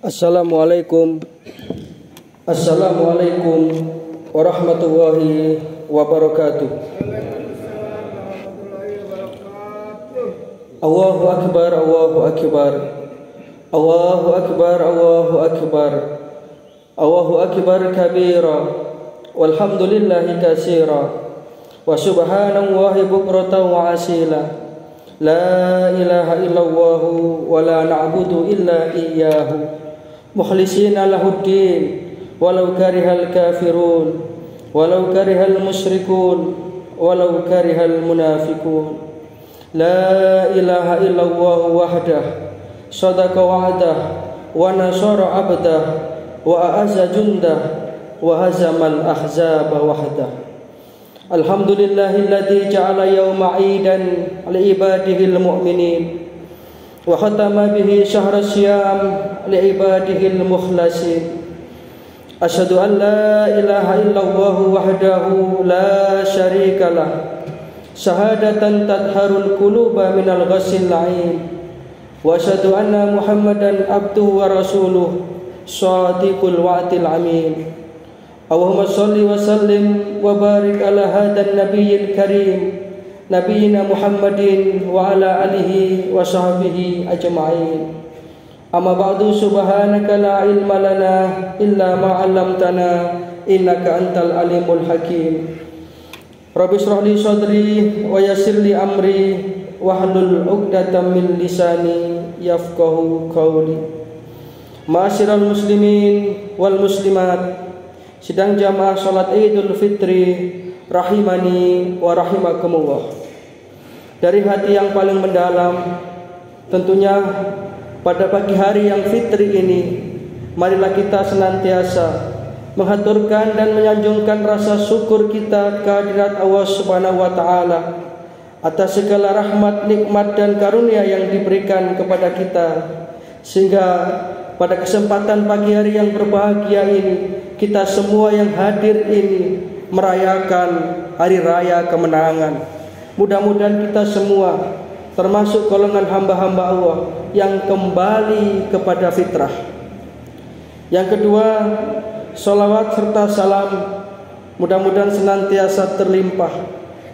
Assalamualaikum warahmatullahi wabarakatuh. Allahu akbar, Allahu akbar. Allahu akbar, Allahu akbar. Allahu akbar kabira. Walhamdulillahi katsira. Wa subhanallahi bukratan wa asila. La ilaha illallah wa la na'budu illa iyyahu. Mukhlisina lahuddin walau karihal kafirun walau karihal musyrikun walau karihal munafikun. La ilaha illallah wahdah sadaqa wa'dah wa nasara abdah wa a'azza jundah wa hazamal ahzaba wahdah. Alhamdulillahilladzi ja'ala yawma 'idan li ibadihil mu'minin wa khatama bihi syahra syiyam li ibadihil mukhlasin. Asyhadu an la ilaha illallah wahdahu la syarika lah syahadatan tadharul quluba minal ghassil la'in wa asyhadu anna muhammadan abduhu wa rasuluh shadiqul wa'dil amin. Allahumma shalli wa sallim wa barik ala hadan nabiyil karim nabiyina Muhammadin wa ala alihi wa sahbihi ajma'in. Amma ba'du, subhanaka la ilma lana illa ma 'allamtana innaka antal alimul hakim. Rabbi shrah li sadri wa yassir li amri wahlul 'uqdatam min lisani yafqahu qawli. Ma'asyiral muslimin wal muslimat, sidang jamaah salat Idul Fitri rahimani wa rahimakumullah. Dari hati yang paling mendalam, tentunya pada pagi hari yang fitri ini, marilah kita senantiasa menghaturkan dan menyanjungkan rasa syukur kita kehadirat Allah Subhanahu wa taala atas segala rahmat, nikmat dan karunia yang diberikan kepada kita, sehingga pada kesempatan pagi hari yang berbahagia ini, kita semua yang hadir ini merayakan hari raya kemenangan. Mudah-mudahan kita semua termasuk golongan hamba-hamba Allah yang kembali kepada fitrah. Yang kedua, sholawat serta salam mudah-mudahan senantiasa terlimpah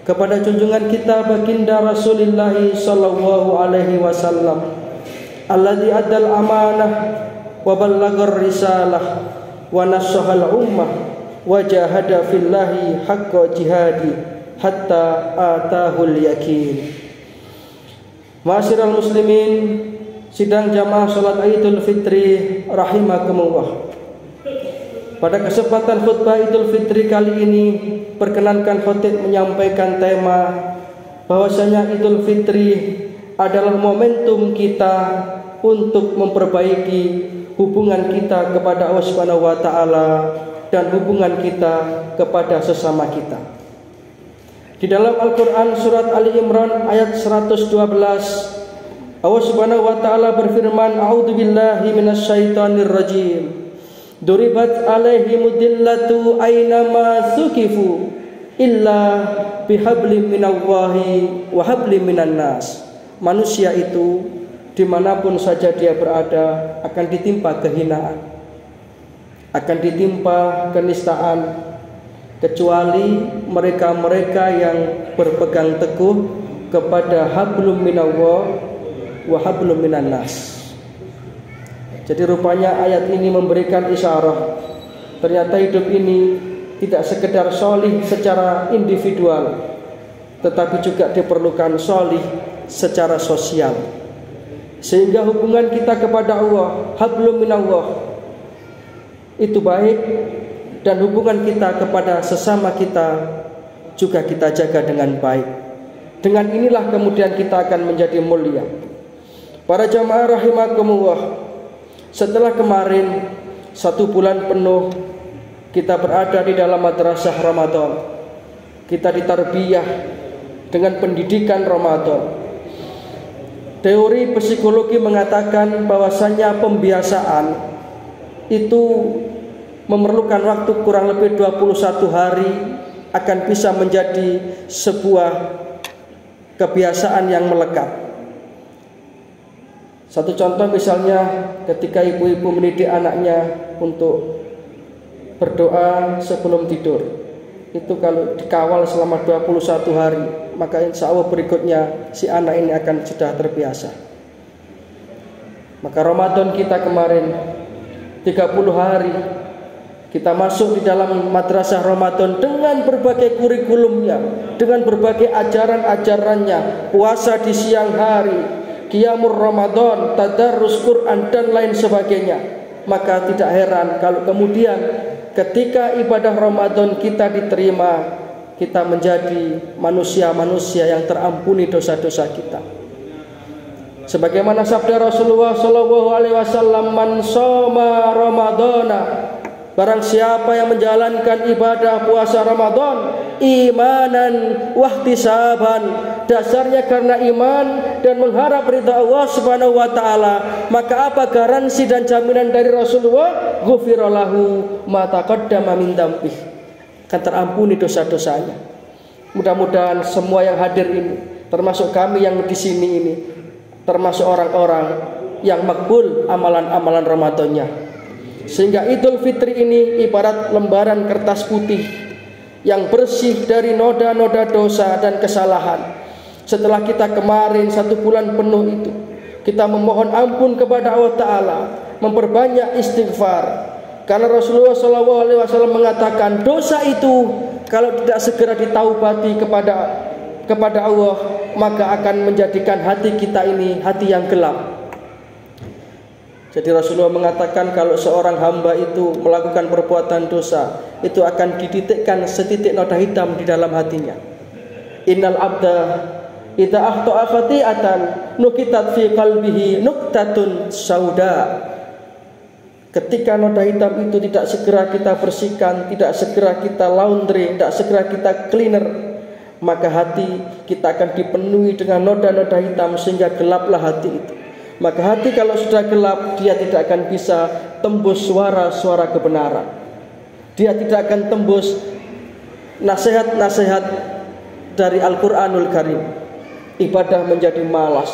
kepada junjungan kita baginda Rasulullah sallallahu alaihi wasallam, alladzi addal amanah wa ballagar risalah wa nasahal ummah wa jahada fillahi haqqa jihadi hatta atahul yakin. Ma'asyiral muslimin, sidang jamaah salat Idul Fitri rahimakumullah. Pada kesempatan khutbah Idul Fitri kali ini, perkenankan khatib menyampaikan tema bahwasanya Idul Fitri adalah momentum kita untuk memperbaiki hubungan kita kepada Allah Subhanahu wa taala dan hubungan kita kepada sesama kita. Di dalam Al-Qur'an surat Ali Imran ayat 112, Allah Subhanahu wa taala berfirman, a'udzubillahi minasyaitonir rajim. Duribat alaihimud dillatu aynama sukifu illa bihablim minallahi wa hablim minan nas. Manusia itu dimanapun saja dia berada akan ditimpa kehinaan, akan ditimpa kenistaan, kecuali mereka-mereka yang berpegang teguh kepada hablum minallah wa hablum minan nas. Jadi rupanya ayat ini memberikan isyarah ternyata hidup ini tidak sekedar sholih secara individual, tetapi juga diperlukan sholih secara sosial, sehingga hubungan kita kepada Allah, hablum minallah, itu baik, dan hubungan kita kepada sesama kita juga kita jaga dengan baik. Dengan inilah kemudian kita akan menjadi mulia. Para jamaah rahimakumullah, setelah kemarin 1 bulan penuh kita berada di dalam madrasah Ramadan, kita ditarbiyah dengan pendidikan Ramadan. Teori psikologi mengatakan bahwasanya pembiasaan itu memerlukan waktu kurang lebih 21 hari akan bisa menjadi sebuah kebiasaan yang melekat. Satu contoh misalnya ketika ibu-ibu mendidik anaknya untuk berdoa sebelum tidur. Itu kalau dikawal selama 21 hari, maka insya Allah berikutnya si anak ini akan sudah terbiasa. Maka Ramadan kita kemarin 30 hari kita masuk di dalam madrasah Ramadan dengan berbagai kurikulumnya, dengan berbagai ajaran-ajarannya, puasa di siang hari, qiyamul Ramadan, tadarrus Quran dan lain sebagainya. Maka tidak heran kalau kemudian ketika ibadah Ramadan kita diterima, kita menjadi manusia-manusia yang terampuni dosa-dosa kita. Sebagaimana sabda Rasulullah SAW, "Man shoma Ramadana," barang siapa yang menjalankan ibadah puasa Ramadan imanan wahtisaban, dasarnya karena iman dan mengharap ridha Allah Subhanahu wa taala, maka apa garansi dan jaminan dari Rasulullah? Ghufira lahu ma taqaddama min dzambih, akan terampuni dosa-dosanya. Mudah-mudahan semua yang hadir ini, termasuk kami yang di sini ini, termasuk orang-orang yang makbul amalan-amalan Ramadannya. Sehingga Idul Fitri ini ibarat lembaran kertas putih yang bersih dari noda-noda dosa dan kesalahan. Setelah kita kemarin 1 bulan penuh itu, kita memohon ampun kepada Allah Ta'ala, memperbanyak istighfar. Karena Rasulullah SAW mengatakan dosa itu kalau tidak segera ditaubati kepada Allah, maka akan menjadikan hati kita ini hati yang gelap. Jadi Rasulullah mengatakan kalau seorang hamba itu melakukan perbuatan dosa, itu akan dititikkan setitik noda hitam di dalam hatinya. Innal abda idza akhta'a khati'atan nukitat fi qalbihi nuktatun sauda. Ketika noda hitam itu tidak segera kita bersihkan, tidak segera kita laundry, tidak segera kita cleaner, maka hati kita akan dipenuhi dengan noda-noda hitam sehingga gelaplah hati itu. Maka hati kalau sudah gelap, dia tidak akan bisa tembus suara-suara kebenaran. Dia tidak akan tembus nasihat-nasihat dari Al-Quranul Karim. Ibadah menjadi malas,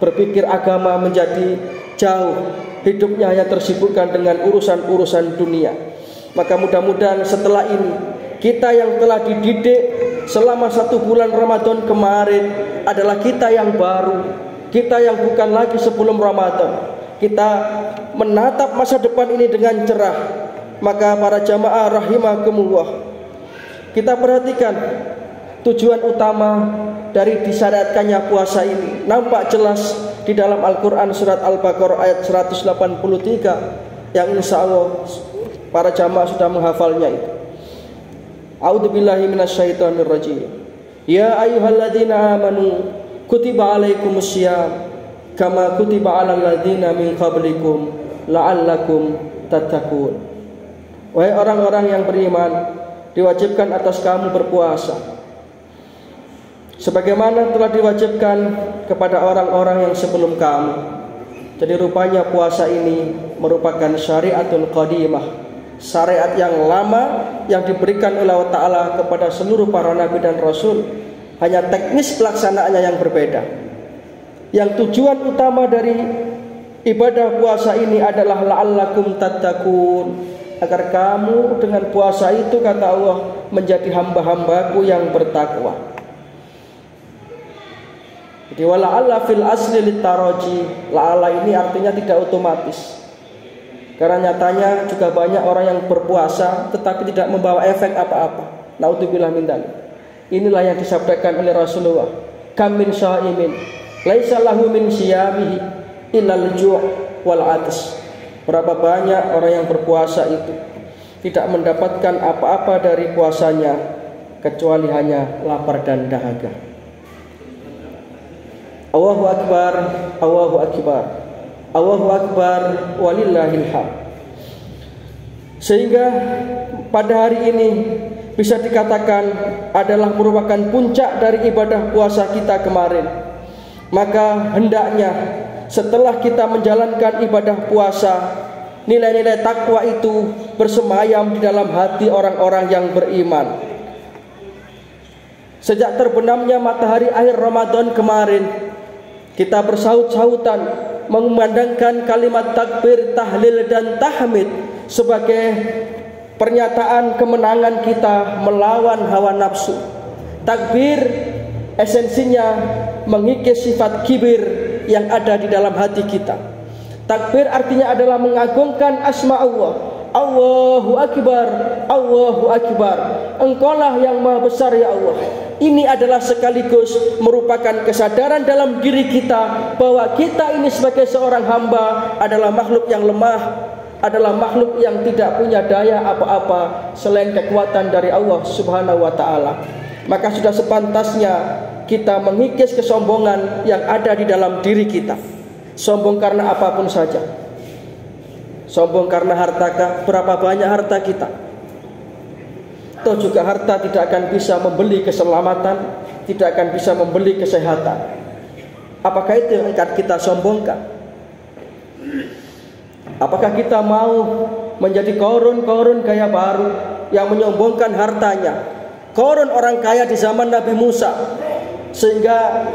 berpikir agama menjadi jauh, hidupnya hanya tersibukkan dengan urusan-urusan dunia. Maka mudah-mudahan setelah ini, kita yang telah dididik selama 1 bulan Ramadan kemarin adalah kita yang baru, kita yang bukan lagi sebelum Ramadan. Kita menatap masa depan ini dengan cerah. Maka para jamaah rahimakumullah, kita perhatikan tujuan utama dari disyariatkannya puasa ini nampak jelas di dalam Al-Quran surat Al-Baqarah ayat 183 yang insya Allah para jamaah sudah menghafalnya itu. A'udzubillahi minasyaitonirrajim. Ya ayyuhalladzina amanu kutiba alaikumussyam kama kutiba alal ladzina min qablikum la'allakum tattaqun. Wahai orang-orang yang beriman, diwajibkan atas kamu berpuasa sebagaimana telah diwajibkan kepada orang-orang yang sebelum kamu. Jadi rupanya puasa ini merupakan syariatul qadimah, syariat yang lama yang diberikan oleh Allah Ta'ala kepada seluruh para nabi dan rasul. Hanya teknis pelaksanaannya yang berbeda. Yang tujuan utama dari ibadah puasa ini adalah la'allakum tattaqun, agar kamu dengan puasa itu kata Allah menjadi hamba-hambaku yang bertakwa. Jadi wala'alla fil asli litaraji, la'alla ini artinya tidak otomatis. Karena nyatanya juga banyak orang yang berpuasa tetapi tidak membawa efek apa-apa. Naudzubillah min dzalik. Inilah yang disabdakan oleh Rasulullah, kam min syaimin laisa lahu min siyamihi illa al-ju' wal 'atsy. Berapa banyak orang yang berpuasa itu tidak mendapatkan apa-apa dari puasanya kecuali hanya lapar dan dahaga. Allahu akbar, Allahu akbar, Allahu akbar, walillahil hamd. Sehingga pada hari ini bisa dikatakan adalah merupakan puncak dari ibadah puasa kita kemarin. Maka hendaknya setelah kita menjalankan ibadah puasa, nilai-nilai takwa itu bersemayam di dalam hati orang-orang yang beriman. Sejak terbenamnya matahari akhir Ramadan kemarin, kita bersaut-sautan mengumandangkan kalimat takbir, tahlil dan tahmid sebagai pernyataan kemenangan kita melawan hawa nafsu. Takbir esensinya mengikis sifat kibir yang ada di dalam hati kita. Takbir artinya adalah mengagungkan asma Allah. Allahu Akbar, Allahu Akbar. Engkaulah yang maha besar ya Allah. Ini adalah sekaligus merupakan kesadaran dalam diri kita bahwa kita ini sebagai seorang hamba adalah makhluk yang lemah, adalah makhluk yang tidak punya daya apa-apa selain kekuatan dari Allah Subhanahu wa taala. Maka sudah sepantasnya kita mengikis kesombongan yang ada di dalam diri kita. Sombong karena apapun saja. Sombong karena harta, berapa banyak harta kita. Toh juga harta tidak akan bisa membeli keselamatan, tidak akan bisa membeli kesehatan. Apakah itu yang akan kita sombongkan? Apakah kita mau menjadi korun-korun kaya baru yang menyombongkan hartanya? Korun orang kaya di zaman Nabi Musa, sehingga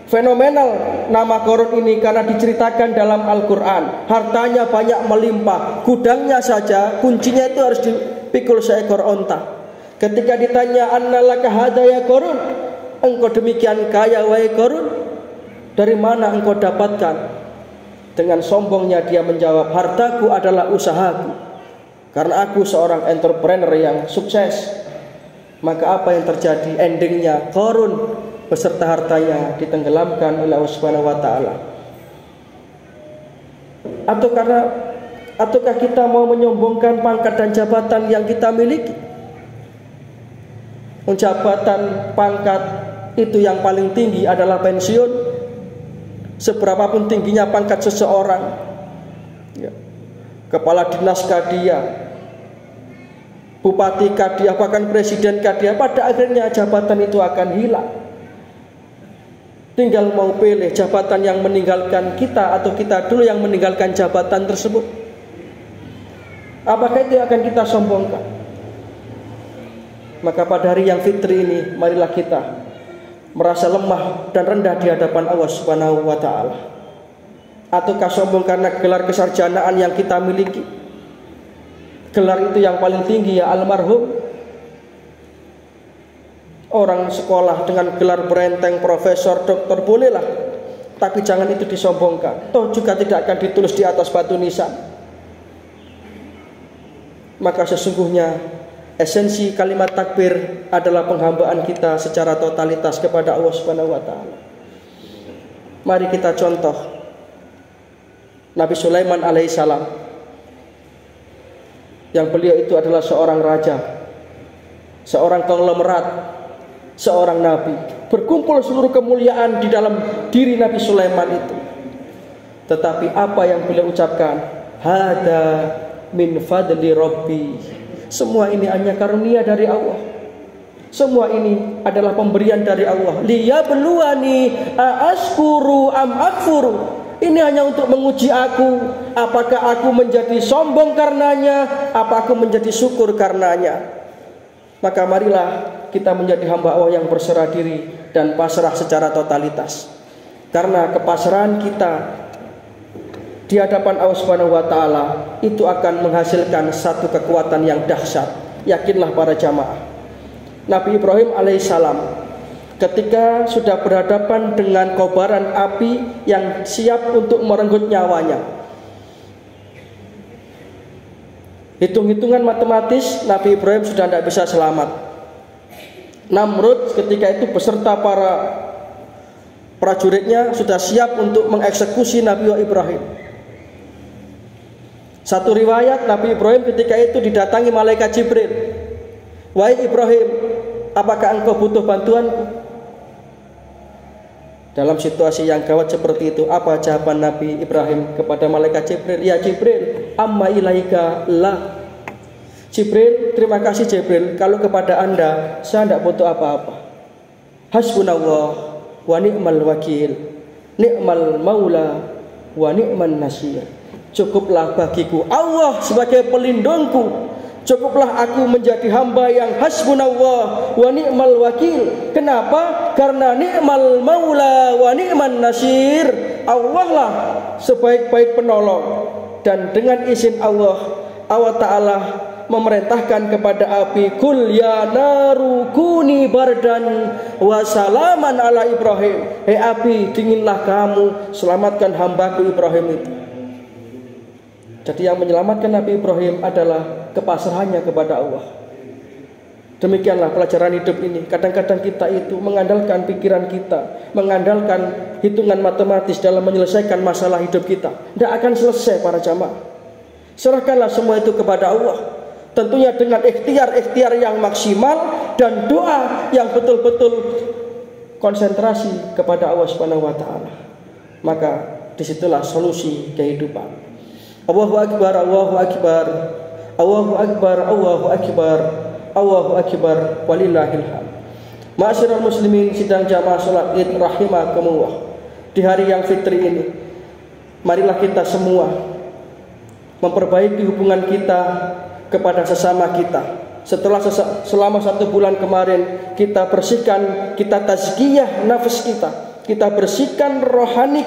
fenomenal nama korun ini karena diceritakan dalam Al-Quran. Hartanya banyak melimpah, gudangnya saja kuncinya itu harus dipikul seekor onta. Ketika ditanya annalaka hadza ya korun, engkau demikian kaya wahai korun, dari mana engkau dapatkan? Dengan sombongnya dia menjawab, hartaku adalah usahaku, karena aku seorang entrepreneur yang sukses. Maka apa yang terjadi? Endingnya korun beserta hartanya ditenggelamkan oleh Allah Subhanahu wa taala. Ataukah kita mau menyombongkan pangkat dan jabatan yang kita miliki? Jabatan, pangkat itu yang paling tinggi adalah pensiun. Seberapapun tingginya pangkat seseorang, ya, kepala dinas dia, bupati dia, bahkan presiden dia, pada akhirnya jabatan itu akan hilang. Tinggal mau pilih jabatan yang meninggalkan kita atau kita dulu yang meninggalkan jabatan tersebut. Apakah itu akan kita sombongkan? Maka pada hari yang fitri ini, marilah kita merasa lemah dan rendah di hadapan Allah Subhanahu wa taala. Ataukah sombong karena gelar kesarjanaan yang kita miliki? Gelar itu yang paling tinggi ya almarhum. Orang sekolah dengan gelar berenteng profesor, doktor bolehlah, tapi jangan itu disombongkan. Toh juga tidak akan ditulis di atas batu nisan. Maka sesungguhnya esensi kalimat takbir adalah penghambaan kita secara totalitas kepada Allah Subhanahu wa taala. Mari kita contoh Nabi Sulaiman alaihissalam, yang beliau itu adalah seorang raja, seorang konglomerat, seorang nabi. Berkumpul seluruh kemuliaan di dalam diri Nabi Sulaiman itu. Tetapi apa yang beliau ucapkan? Hada min fadli rabbi. Semua ini hanya karunia dari Allah. Semua ini adalah pemberian dari Allah. Liyabluwani aaskuru am akfuru. Ini hanya untuk menguji aku, apakah aku menjadi sombong karenanya, apa aku menjadi syukur karenanya. Maka marilah kita menjadi hamba Allah yang berserah diri dan pasrah secara totalitas. Karena kepasrahan kita di hadapan Allah Subhanahu wa taala itu akan menghasilkan satu kekuatan yang dahsyat. Yakinlah para jamaah. Nabi Ibrahim alaihissalam ketika sudah berhadapan dengan kobaran api yang siap untuk merenggut nyawanya, hitung-hitungan matematis Nabi Ibrahim sudah tidak bisa selamat. Namrud ketika itu beserta para prajuritnya sudah siap untuk mengeksekusi Nabi Ibrahim. Satu riwayat Nabi Ibrahim ketika itu didatangi malaikat Jibril. Wahai Ibrahim, apakah engkau butuh bantuanku? Dalam situasi yang gawat seperti itu, apa jawaban Nabi Ibrahim kepada malaikat Jibril? Ya Jibril, amma ilaika la. Jibril, terima kasih Jibril, kalau kepada anda saya tidak butuh apa-apa. Hasbunallah wa ni'mal wakil, ni'mal maula wa ni'man nasir. Cukuplah bagiku Allah sebagai pelindungku. Cukuplah aku menjadi hamba yang hasbunallah wa ni'mal wakil. Kenapa? Karena ni'mal maula wa ni'man nasir. Allah lah sebaik-baik penolong. Dan dengan izin Allah Ta'ala memerintahkan kepada api, kul ya naru kuni bardan wa salaman ala Ibrahim. Hei api, dinginlah kamu, selamatkan hambaku Ibrahim itu. Jadi yang menyelamatkan Nabi Ibrahim adalah kepasrahannya kepada Allah. Demikianlah pelajaran hidup ini. Kadang-kadang kita itu mengandalkan pikiran kita, mengandalkan hitungan matematis dalam menyelesaikan masalah hidup kita. Tidak akan selesai para jamaah. Serahkanlah semua itu kepada Allah. Tentunya dengan ikhtiar-ikhtiar yang maksimal dan doa yang betul-betul konsentrasi kepada Allah Subhanahu wa taala. Maka disitulah solusi kehidupan. Allahu akbar, Allahu akbar. Allahu akbar, Allahu akbar. Allahu akbar walillahil hamd. Ma'asyiral muslimin sidang jamaah salat Id rahimakumullah. Di hari yang fitri ini, marilah kita semua memperbaiki hubungan kita kepada sesama kita. Selama 1 bulan kemarin kita bersihkan, kita tazkiyah nafas kita, kita bersihkan rohani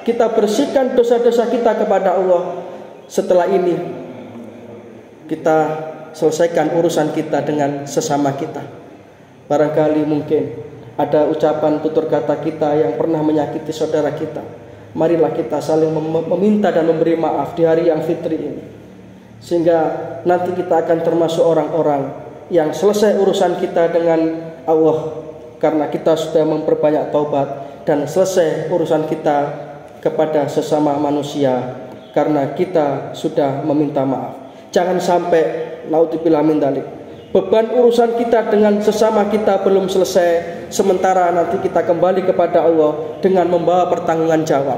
kita bersihkan dosa-dosa kita kepada Allah. Setelah ini kita selesaikan urusan kita dengan sesama kita. Barangkali mungkin ada ucapan tutur kata kita yang pernah menyakiti saudara kita. Marilah kita saling meminta dan memberi maaf di hari yang fitri ini, sehingga nanti kita akan termasuk orang-orang yang selesai urusan kita dengan Allah karena kita sudah memperbanyak taubat, dan selesai urusan kita kepada sesama manusia karena kita sudah meminta maaf. Jangan sampai naudzubillah min dzalik, beban urusan kita dengan sesama kita belum selesai, sementara nanti kita kembali kepada Allah dengan membawa pertanggungan jawab.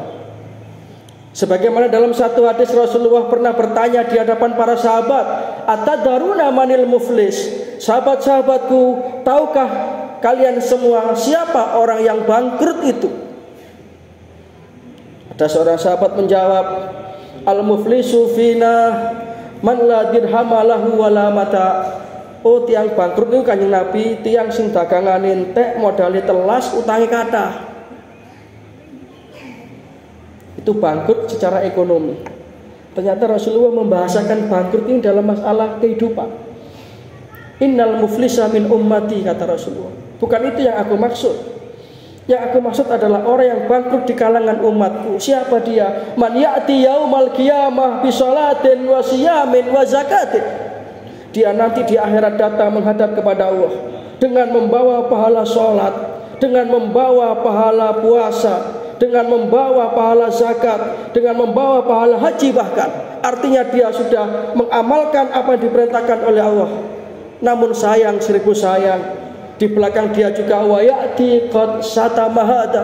Sebagaimana dalam satu hadis Rasulullah pernah bertanya di hadapan para sahabat, atadaruna manil muflis? Sahabat-sahabatku, tahukah kalian semua siapa orang yang bangkrut itu? Ada seorang sahabat menjawab, al-muflisu fina man la dirhama lahu wala mata. Oh, tiang bangkrut itu Kanjeng Nabi, tiang sing dagangan entek, modali telas, utangi kathah. Itu bangkrut secara ekonomi. Ternyata Rasulullah membahasakan bangkrut ini dalam masalah kehidupan. Innal muflisa min ummati, kata Rasulullah. Bukan itu yang aku maksud. Yang aku maksud adalah orang yang bangkrut di kalangan umatku. Siapa dia? Man ya'ti yaumal qiyamah bi sholatin wa siyamin wa zakatin. Dia nanti di akhirat datang menghadap kepada Allah dengan membawa pahala sholat, dengan membawa pahala puasa, dengan membawa pahala zakat, dengan membawa pahala haji bahkan. Artinya dia sudah mengamalkan apa yang diperintahkan oleh Allah. Namun sayang, 1000 sayang, di belakang dia juga wa ya'ti qad satama hada.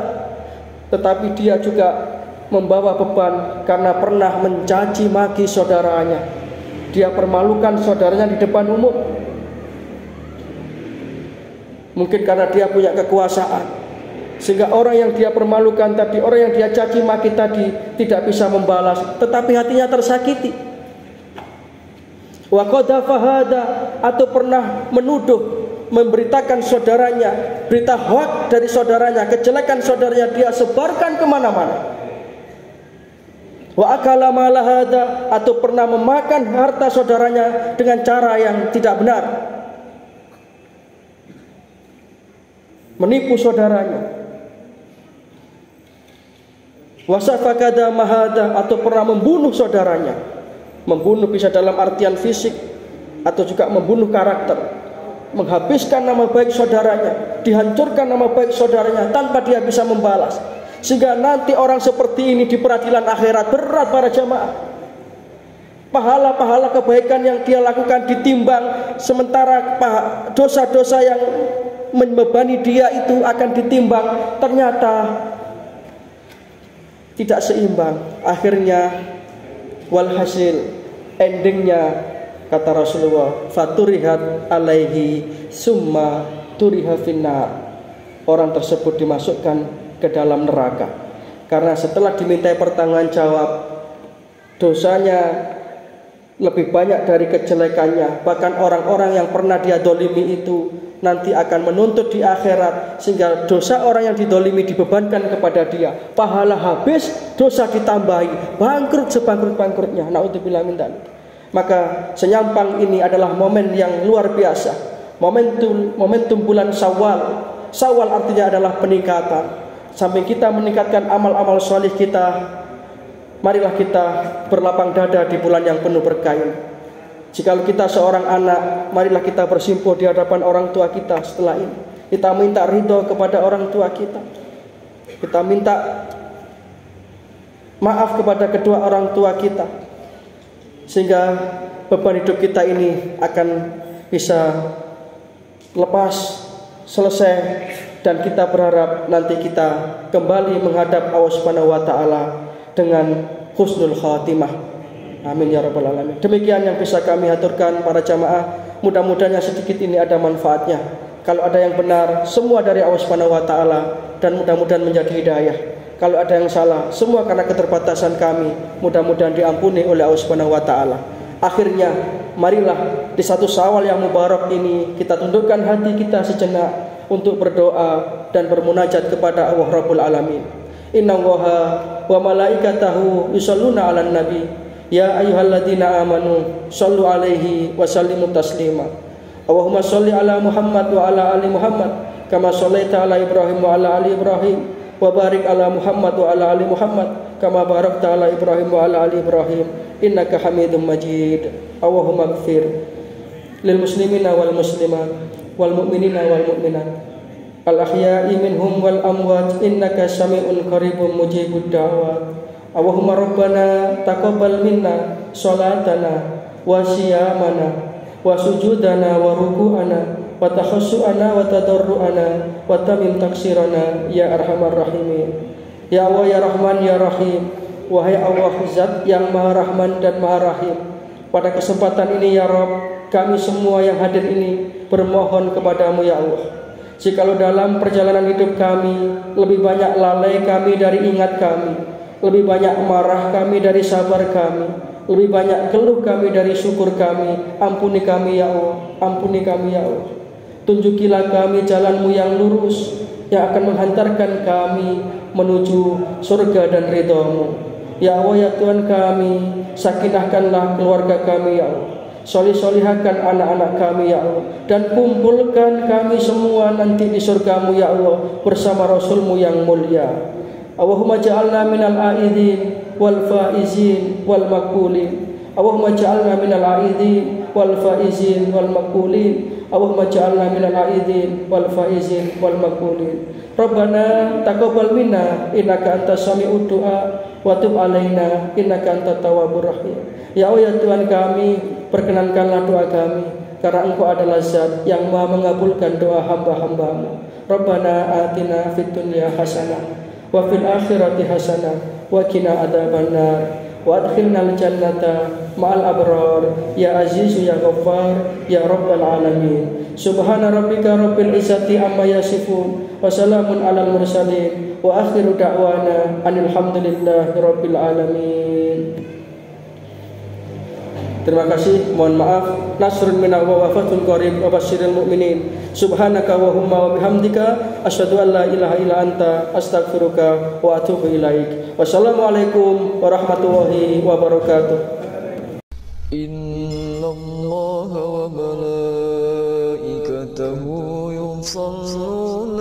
Tetapi dia juga membawa beban karena pernah mencaci maki saudaranya. Dia permalukan saudaranya di depan umum. Mungkin karena dia punya kekuasaan, sehingga orang yang dia permalukan tadi, orang yang dia caci maki tadi tidak bisa membalas, tetapi hatinya tersakiti. Wa qadhafa hada, atau pernah menuduh, memberitakan saudaranya berita hoak dari saudaranya, kejelekan saudaranya dia sebarkan kemana-mana. Wa akala mala hada, atau pernah memakan harta saudaranya dengan cara yang tidak benar, menipu saudaranya. Wa safakada mahada, atau pernah membunuh saudaranya. Membunuh bisa dalam artian fisik atau juga membunuh karakter, menghabiskan nama baik saudaranya, dihancurkan nama baik saudaranya tanpa dia bisa membalas. Sehingga nanti orang seperti ini di peradilan akhirat berat para jamaah. Pahala-pahala kebaikan yang dia lakukan ditimbang, sementara dosa-dosa yang membebani dia itu akan ditimbang, ternyata tidak seimbang. Akhirnya walhasil, endingnya kata Rasulullah, faturihat alaihi summa turiha finnar. Orang tersebut dimasukkan ke dalam neraka karena setelah dimintai pertanggungan jawab, dosanya lebih banyak dari kejelekannya. Bahkan orang-orang yang pernah dia dolimi itu nanti akan menuntut di akhirat, sehingga dosa orang yang didolimi dibebankan kepada dia, pahala habis, dosa ditambahi, bangkrut sebangkrut-bangkrutnya. Naudzubillah min dzalik. Maka senyampang ini adalah momen yang luar biasa, momentum bulan Syawal. Syawal artinya adalah peningkatan. Sampai kita meningkatkan amal-amal solih kita, marilah kita berlapang dada di bulan yang penuh berkah. Jika kita seorang anak, marilah kita bersimpuh di hadapan orang tua kita setelah ini. Kita minta ridho kepada orang tua kita. Kita minta maaf kepada kedua orang tua kita. Sehingga beban hidup kita ini akan bisa lepas, selesai, dan kita berharap nanti kita kembali menghadap Allah Subhanahu wa taala dengan husnul khatimah. Amin ya rabbal alamin. Demikian yang bisa kami aturkan para jamaah. Mudah-mudahan yang sedikit ini ada manfaatnya. Kalau ada yang benar, semua dari Allah Subhanahu wa taala, dan mudah-mudahan menjadi hidayah. Kalau ada yang salah, semua karena keterbatasan kami, mudah-mudahan diampuni oleh Allah Subhanahu wa taala. Akhirnya, marilah di satu Syawal yang mubarak ini kita tundukkan hati kita sejenak untuk berdoa dan bermunajat kepada Allah Rabbul Alamin. Innallaha wa malaikatahu yusholluna 'alan nabi. Ya ayyuhalladzina amanu shallu alaihi wa sallimu taslima. Allahumma shalli ala Muhammad wa ala ali Muhammad kama shallaita ala Ibrahim wa ala ali Ibrahim wa barik ala Muhammad wa ala ali Muhammad kama barakta ala Ibrahim wa ala ali Ibrahim innaka Hamidum Majid. Allahumma ighfir lil muslimina wal muslimat wal mu'minina wal mu'minat al ahya'i minhum wal amwat innaka sami'un qaribun mujibud da'wat. Allahumma rabbana taqabbal minna sholatana wa siyamana wa sujudana wa ruku'ana wa takhassu'ana wa tadarru'ana wa tamim taksirana ya arhamar rahimin. Ya Allah ya Rahman ya Rahim. Wahai Allah Zat yang Maha Rahman dan Maha Rahim, pada kesempatan ini ya Rabb, kami semua yang hadir ini bermohon kepadamu ya Allah. Jikalau dalam perjalanan hidup kami lebih banyak lalai kami dari ingat kami, lebih banyak marah kami dari sabar kami, lebih banyak keluh kami dari syukur kami, ampuni kami ya Allah, ampuni kami ya Allah. Tunjukilah kami jalanmu yang lurus, yang akan menghantarkan kami menuju surga dan ridhamu. Ya Allah ya Tuhan kami, sakinahkanlah keluarga kami ya Allah, solih-solihkan anak-anak kami ya Allah, dan kumpulkan kami semua nanti di surgamu ya Allah bersama Rasulmu yang mulia. Allahumma ja'alna minal a'idhin wal faizin wal maqbulin. Allahumma ja'alna minal a'idhin wal faizin wal maqbulin. Allahumma ja'alna minal a'idhin wal faizin wal maqbulin. Rabbana taqabbal minna innaka antas sami'ud du'a wa tub alaina innaka antat tawwabur rahim. Ya Allah ya Tuhan kami, perkenankanlah doa kami, karena Engkau adalah Zat yang Maha mengabulkan doa hamba-hambamu. Rabbana atina fid dunya hasanah wa fil akhirati hasanah wa qina adzabannar wa adkhilnal jannata ma'al abrar ya azizu ya ghaffar ya rabbal alamin. Subhana rabbika rabbil izzati amma yasifun wa salamun alal mursalin wa akhiru da'wana anil hamdulillahi rabbil alamin. Terima kasih, mohon maaf. Nasrun minallah wa fathun qarib wa basyiril mu'minin. Subhanaka wa humma wa bihamdika asyhadu an la ilaha illa anta astaghfiruka wa atubu ilaik. Wassalamualaikum warahmatullahi wabarakatuh. Innallaha wa malaikatahu yusholluna